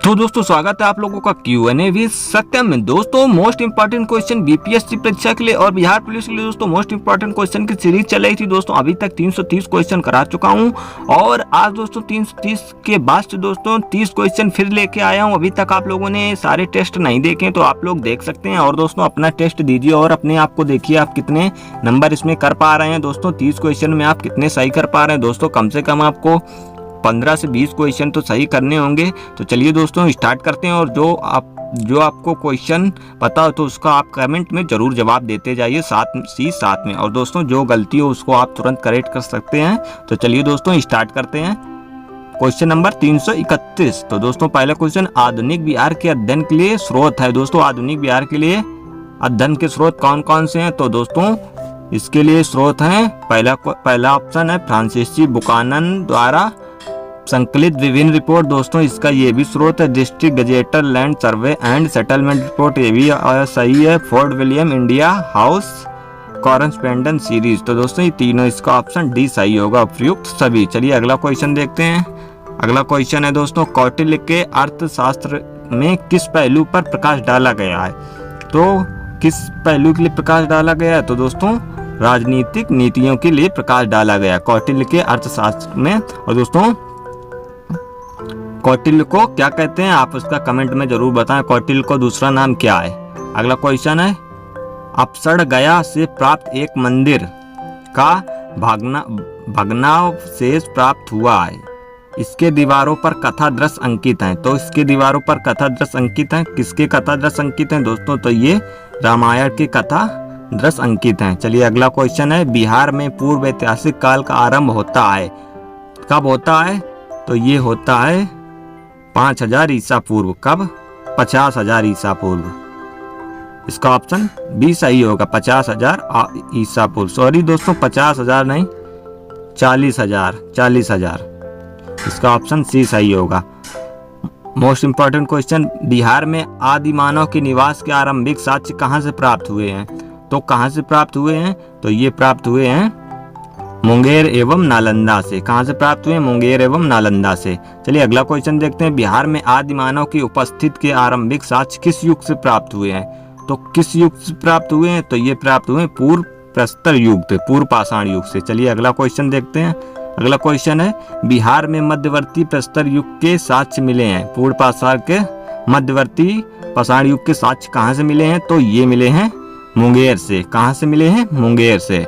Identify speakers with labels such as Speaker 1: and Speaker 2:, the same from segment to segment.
Speaker 1: तो दोस्तों स्वागत है आप लोगों का Q&A विद सत्यम में। दोस्तों मोस्ट इंपॉर्टेंट क्वेश्चन बीपीएससी परीक्षा के लिए और बिहार पुलिस के लिए दोस्तों मोस्ट इंपॉर्टेंट क्वेश्चन की सीरीज चल रही थी। दोस्तों अभी तक 330 क्वेश्चन करा चुका हूं और आज दोस्तों 330 के बाद से दोस्तों 30 क्वेश्चन फिर लेके आया हूं। अभी तक आप लोगों ने सारे टेस्ट नहीं देखे तो आप लोग देख सकते हैं और दोस्तों अपना टेस्ट दीजिए और अपने आप को देखिए आप कितने नंबर इसमें कर पा रहे हैं। दोस्तों 30 क्वेश्चन में आप कितने सही कर पा रहे हैं। दोस्तों कम से कम आपको 15 से 20 क्वेश्चन तो सही करने होंगे। तो चलिए दोस्तों स्टार्ट करते हैं और जो आपको क्वेश्चन पता हो तो उसका आप कमेंट में जरूर जवाब देते जाइए साथ में। और दोस्तों जो गलती हो उसको आप तुरंत करेक्ट कर सकते हैं। तो चलिए दोस्तों स्टार्ट करते हैं। Question number 331। तो दोस्तों पहला क्वेश्चन, आधुनिक बिहार के अध्ययन के लिए स्रोत है। दोस्तों आधुनिक बिहार के लिए अध्ययन के स्रोत कौन कौन से हैं? तो दोस्तों इसके लिए स्रोत हैं, पहला ऑप्शन है फ्रांसीसी बुकानन द्वारा संकलित विभिन्न रिपोर्ट। दोस्तों इसका ये भी स्रोत है district gazetteer land survey and settlement report, ये भी सही है। Fort William India House correspondence series. तो दोस्तों ये तीनों, इसका ऑप्शन डी सही होगा, उपयुक्त सभी। चलिए अगला क्वेश्चन देखते हैं। अगला क्वेश्चन है दोस्तों, कौटिल्य के अर्थशास्त्र में किस पहलू पर प्रकाश डाला गया है? तो किस पहलू के लिए प्रकाश डाला गया है? तो दोस्तों राजनीतिक नीतियों के लिए प्रकाश डाला गया कौटिल्य के अर्थशास्त्र में। और दोस्तों कौटिल्य को क्या कहते हैं आप उसका कमेंट में जरूर बताएं। कौटिल्य को दूसरा नाम क्या है? अगला क्वेश्चन है, अपसड़ गया से प्राप्त एक मंदिर का भग्नावशेष प्राप्त हुआ है, इसके दीवारों पर कथा दृश्य अंकित हैं। तो इसके दीवारों पर कथा दृश्य अंकित हैं। किसके कथा दृश्य अंकित हैं दोस्तों? तो ये रामायण की कथा दृश्य अंकित हैं। चलिए अगला क्वेश्चन है, बिहार में पूर्व ऐतिहासिक काल का आरंभ होता है, कब होता है? तो ये होता है 5000 ईसा पूर्व। कब? 50,000 ईसा पूर्व। इसका ऑप्शन बी सही होगा, 50,000 ईसा पूर्व। सॉरी दोस्तों 50,000 नहीं, 40,000। इसका ऑप्शन सी सही होगा। मोस्ट इंपॉर्टेंट क्वेश्चन, बिहार में आदि मानव के निवास के आरंभिक साक्ष्य कहाँ से प्राप्त हुए हैं? तो कहाँ से प्राप्त हुए हैं? तो ये प्राप्त हुए हैं मुंगेर एवं नालंदा से। कहाँ से प्राप्त हुए? मुंगेर एवं नालंदा से। चलिए अगला क्वेश्चन देखते हैं, बिहार में आदि मानव की उपस्थिति के आरंभिक साक्ष्य किस युग से प्राप्त हुए हैं? तो किस युग से प्राप्त हुए हैं? तो ये प्राप्त हुए पूर्व प्रस्तर युग से, पूर्व पाषाण युग से। चलिए अगला क्वेश्चन देखते हैं। अगला क्वेश्चन है, बिहार में मध्यवर्ती प्रस्तर युग के साक्ष्य मिले हैं। पूर्व पाषाण के मध्यवर्ती पाषाण युग के साक्ष्य कहाँ से मिले हैं? तो ये मिले हैं मुंगेर से। कहाँ से मिले हैं? मुंगेर से।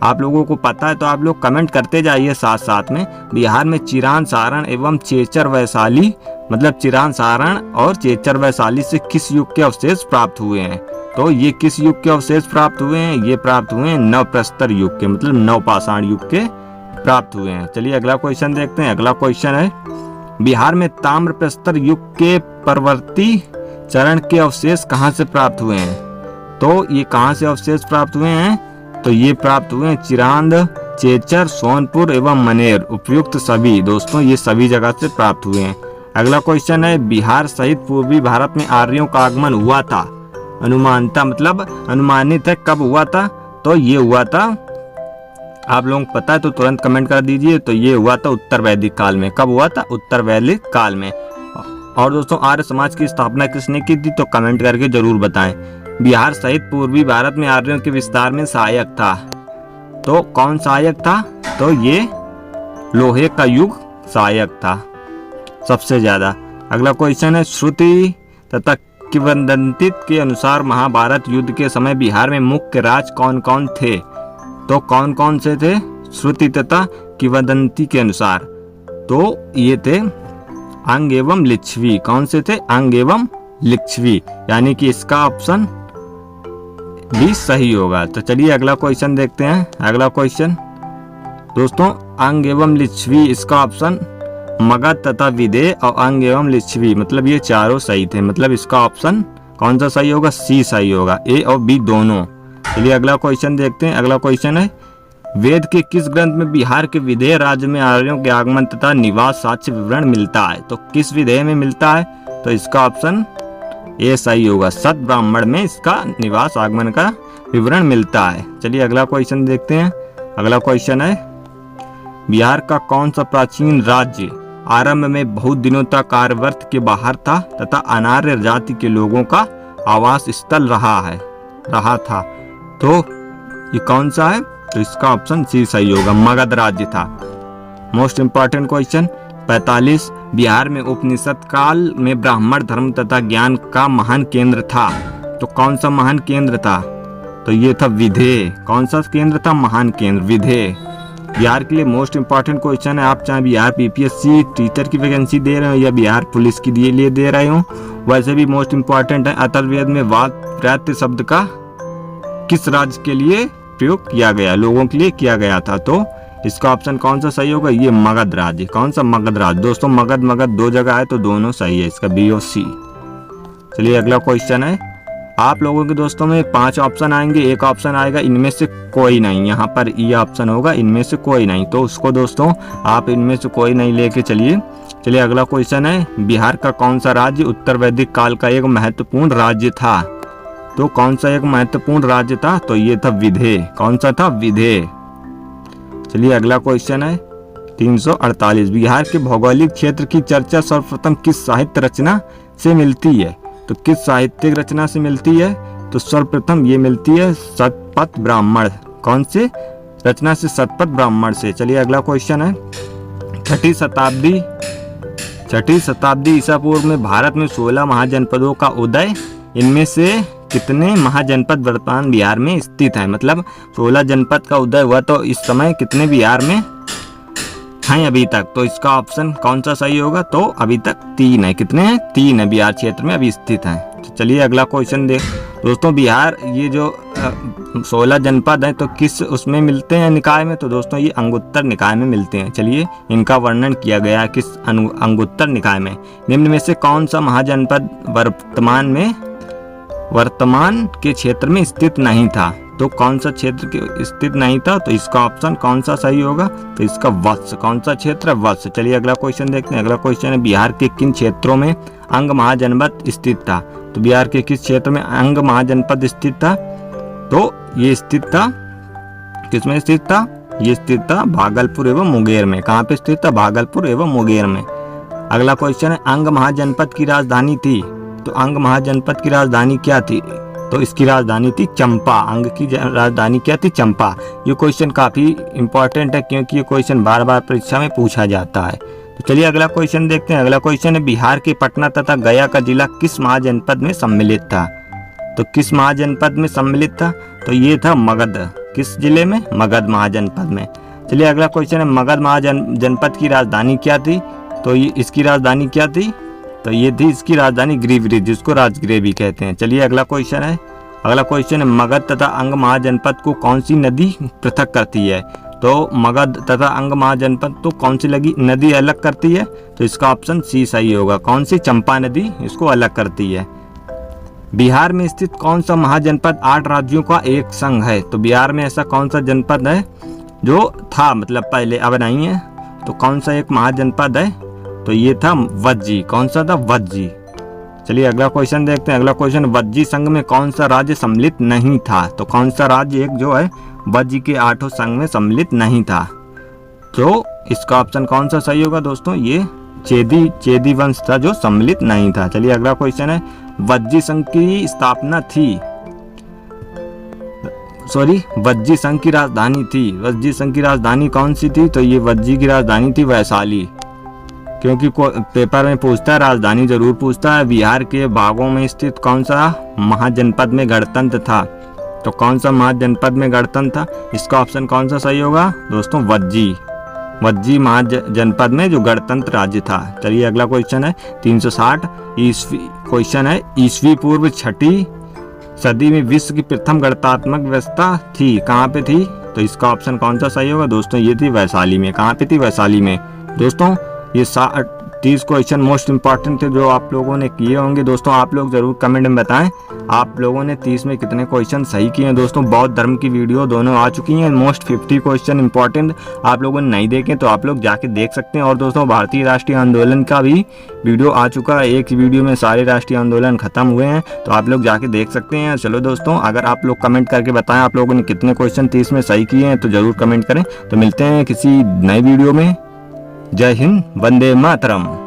Speaker 1: आप लोगों को पता है तो आप लोग कमेंट करते जाइए साथ में। बिहार में चिरान सारण एवं चेचर वैशाली, मतलब चिरान सारण और चेचर वैशाली से किस युग के अवशेष प्राप्त हुए हैं? तो ये किस युग के अवशेष प्राप्त हुए हैं? ये प्राप्त हुए हैं नवप्रस्तर युग के, मतलब नवपाषाण युग के प्राप्त हुए हैं। चलिए अगला क्वेश्चन देखते हैं। अगला क्वेश्चन है, बिहार में ताम्रप्रस्तर युग के परवर्ती चरण के अवशेष कहाँ से प्राप्त हुए हैं? तो ये कहाँ से अवशेष प्राप्त हुए हैं? तो ये प्राप्त हुए हैं चिरांद, चेचर, सोनपुर एवं मनेर, उपयुक्त सभी। दोस्तों ये सभी जगह से प्राप्त हुए हैं। अगला क्वेश्चन है, बिहार सहित पूर्वी भारत में आर्यों का आगमन हुआ था, अनुमानता मतलब अनुमानित है, कब हुआ था? तो ये हुआ था, आप लोगों को पता है तो तुरंत कमेंट कर दीजिए। तो ये हुआ था उत्तर वैदिक काल में। कब हुआ था? उत्तर वैदिक काल में। और दोस्तों आर्य समाज की स्थापना किसने की थी? तो कमेंट करके जरूर बताएं। बिहार सहित पूर्वी भारत में आर्यों के विस्तार में सहायक था। तो कौन सहायक था? तो ये लोहे का युग सहायक था सबसे ज्यादा। अगला क्वेश्चन है, श्रुति तथा किंवदंती के अनुसार महाभारत युद्ध के समय बिहार में मुख्य राज कौन कौन थे? तो कौन कौन से थे? श्रुति तथा किंवदंती के अनुसार तो ये थे अंग एवं लिच्छवी। कौन से थे? अंग एवं लिच्छवी, यानी कि इसका ऑप्शन भी सही होगा। तो चलिए अगला क्वेश्चन देखते हैं। अगला क्वेश्चन दोस्तों, अंग एवं लिच्छवी, इसका ऑप्शन मगध तथा विदेह और अंग एवं लिच्छवी, मतलब ये चारों सही थे। मतलब इसका ऑप्शन कौन सा सही होगा? सी सही होगा, ए और बी दोनों। चलिए अगला क्वेश्चन देखते हैं। अगला क्वेश्चन है, वेद के किस ग्रंथ में बिहार के विदेह राज्य में आर्यों के आगमन तथा निवास साक्ष्य विवरण मिलता है? तो किस विदेह में मिलता है? तो इसका ऑप्शन ये सही होगा, सत ब्राह्मण में इसका निवास आगमन का विवरण मिलता है। चलिए अगला क्वेश्चन देखते हैं। अगला क्वेश्चन है, बिहार का कौन सा प्राचीन राज्य आरंभ में बहुत दिनों तक आर्यावर्त के बाहर था तथा अनार्य जाति के लोगों का आवास स्थल रहा था। तो ये कौन सा है? तो इसका ऑप्शन सी सही होगा, मगध राज्य था। मोस्ट इंपॉर्टेंट क्वेश्चन 45, बिहार में उपनिषद काल में ब्राह्मण धर्म तथा ज्ञान का महान केंद्र था। तो कौन सा महान केंद्र था? तो ये था विधेय। कौन सा केंद्र था? महान केंद्र विधेय। बिहार के लिए मोस्ट इंपॉर्टेंट क्वेश्चन है, आप चाहे बिहार पीपीएससी टीचर की वैकेंसी दे रहे हो या बिहार पुलिस के लिए दे रहे हो, वैसे भी मोस्ट इंपॉर्टेंट है। अथर्ववेद में वात प्रत्य शब्द का किस राज्य के लिए प्रयोग किया गया? लोगों के लिए किया गया था। तो इसका ऑप्शन कौन सा सही होगा? ये मगध राज्य। कौन सा? मगध राज्य। दोस्तों मगध दो जगह है तो दोनों सही है, इसका बी और सी। चलिए अगला क्वेश्चन है, आप लोगों के दोस्तों में 5 ऑप्शन आएंगे, एक ऑप्शन आएगा इनमें से कोई नहीं, यहाँ पर ये ऑप्शन होगा इनमें से कोई नहीं। तो उसको दोस्तों आप इनमें से कोई नहीं लेके चलिए अगला क्वेश्चन है, बिहार का कौन सा राज्य उत्तर वैदिक काल का एक महत्वपूर्ण राज्य था? तो कौन सा एक महत्वपूर्ण राज्य था? तो ये था विधेय। कौन सा था? विधेय। चलिए अगला क्वेश्चन है 348, बिहार के भौगोलिक क्षेत्र की चर्चा सर्वप्रथम किस साहित्य रचना से मिलती है? तो किस साहित्यिक रचना से मिलती है? तो सर्वप्रथम ये मिलती है शतपथ ब्राह्मण। कौन से रचना से? शतपथ ब्राह्मण से। चलिए अगला क्वेश्चन है, छठी शताब्दी ईसा पूर्व में भारत में 16 महाजनपदों का उदय, इनमें से कितने महाजनपद वर्तमान बिहार में स्थित हैं? मतलब 16 जनपद का उदय हुआ, तो इस समय कितने बिहार में हैं अभी तक? तो इसका ऑप्शन कौन सा सही होगा? तो अभी तक 3 है। कितने हैं? 3 है बिहार क्षेत्र में अभी स्थित हैं। तो चलिए अगला क्वेश्चन देख दोस्तों, बिहार ये जो 16 जनपद हैं तो किस उसमें मिलते हैं निकाय में? तो दोस्तों ये अंगुत्तर निकाय में मिलते हैं। चलिए इनका वर्णन किया गया है किस अंगुत्तर निकाय में। निम्न में से कौन सा महाजनपद वर्तमान के क्षेत्र में स्थित नहीं था? तो कौन सा क्षेत्र के स्थित नहीं था? तो इसका ऑप्शन कौन सा सही होगा? तो इसका वत्स। कौन सा क्षेत्र? वत्स। चलिए अगला क्वेश्चन देखते हैं। अगला क्वेश्चन है, बिहार के किन क्षेत्रों में अंग महाजनपद स्थित था? तो बिहार के किस क्षेत्र में अंग महाजनपद स्थित था? तो ये स्थित था, किसमें स्थित था? ये स्थित था भागलपुर एवं मुंगेर में। कहाँ पे स्थित था? भागलपुर एवं मुंगेर में। अगला क्वेश्चन है, अंग महाजनपद की राजधानी थी। तो अंग महाजनपद की राजधानी क्या थी? तो इसकी राजधानी थी चंपा। अंग की राजधानी क्या थी? चंपा। ये क्वेश्चन काफी इंपॉर्टेंट है क्योंकि ये क्वेश्चन बार बार परीक्षा में पूछा जाता है। तो चलिए अगला क्वेश्चन देखते हैं। अगला क्वेश्चन है, बिहार के पटना तथा गया का जिला किस महाजनपद में सम्मिलित था? तो किस महाजनपद में सम्मिलित था? तो ये था मगध। किस जिले में? मगध महाजनपद में। चलिए अगला क्वेश्चन है, मगध महाजनपद की राजधानी क्या थी? तो ये इसकी राजधानी क्या थी? तो ये थी इसकी राजधानी गिरिवृत, जिसको राजगृह भी कहते हैं। चलिए अगला क्वेश्चन है, मगध तथा अंग महाजनपद को कौन सी नदी पृथक करती है? तो मगध तथा अंग महाजनपद तो कौन सी नदी अलग करती है? तो इसका ऑप्शन सी सही होगा। कौन सी? चंपा नदी इसको अलग करती है। बिहार में स्थित कौन सा महाजनपद 8 राज्यों का एक संघ है? तो बिहार में ऐसा कौन सा जनपद है जो था, मतलब पहले, अब नहीं है? तो कौन सा एक महाजनपद है? तो ये था वज्जी। कौन सा था? वज्जी। चलिए अगला क्वेश्चन देखते हैं। अगला क्वेश्चन, वज्जी संघ में कौन सा राज्य सम्मिलित नहीं था? तो कौन सा राज्य एक जो है वज्जी के 8 संघ में सम्मिलित नहीं था? तो इसका ऑप्शन कौन सा सही होगा दोस्तों? ये चेदी वंश था जो सम्मिलित नहीं था। चलिए अगला क्वेश्चन है, वज्जी संघ की स्थापना थी, वज्जी संघ की राजधानी थी। वज्जी संघ की राजधानी कौन सी थी? तो ये वज्जी की राजधानी थी वैशाली। क्योंकि पेपर में पूछता है, राजधानी जरूर पूछता है। बिहार के भागों में स्थित कौन सा महाजनपद में गणतंत्र था? तो कौन सा महाजनपद में गणतंत्र था? इसका ऑप्शन कौन सा सही होगा दोस्तों? वज्जी महाजनपद में जो गणतंत्र राज्य था। चलिए अगला क्वेश्चन है 360 ईस्वी क्वेश्चन है, ईस्वी पूर्व 6ठी सदी में विश्व की प्रथम गणतात्मक व्यवस्था थी, कहाँ पे थी? तो इसका ऑप्शन कौन सा सही होगा दोस्तों? ये थी वैशाली में। कहाँ पे थी? वैशाली में। दोस्तों ये 30 क्वेश्चन मोस्ट इंपॉर्टेंट थे जो आप लोगों ने किए होंगे। दोस्तों आप लोग जरूर कमेंट में बताएं आप लोगों ने 30 में कितने क्वेश्चन सही किए हैं। दोस्तों बौद्ध धर्म की वीडियो दोनों आ चुकी हैं, मोस्ट 50 क्वेश्चन इंपॉर्टेंट। आप लोगों ने नहीं देखे तो आप लोग जाके देख सकते हैं। और दोस्तों भारतीय राष्ट्रीय आंदोलन का भी वीडियो आ चुका है, एक वीडियो में सारे राष्ट्रीय आंदोलन खत्म हुए हैं, तो आप लोग जाके देख सकते हैं। चलो दोस्तों, अगर आप लोग कमेंट करके बताएं आप लोगों ने कितने क्वेश्चन 30 में सही किए हैं तो जरूर कमेंट करें। तो मिलते हैं किसी नए वीडियो में। जय हिंद, वंदे मातरम।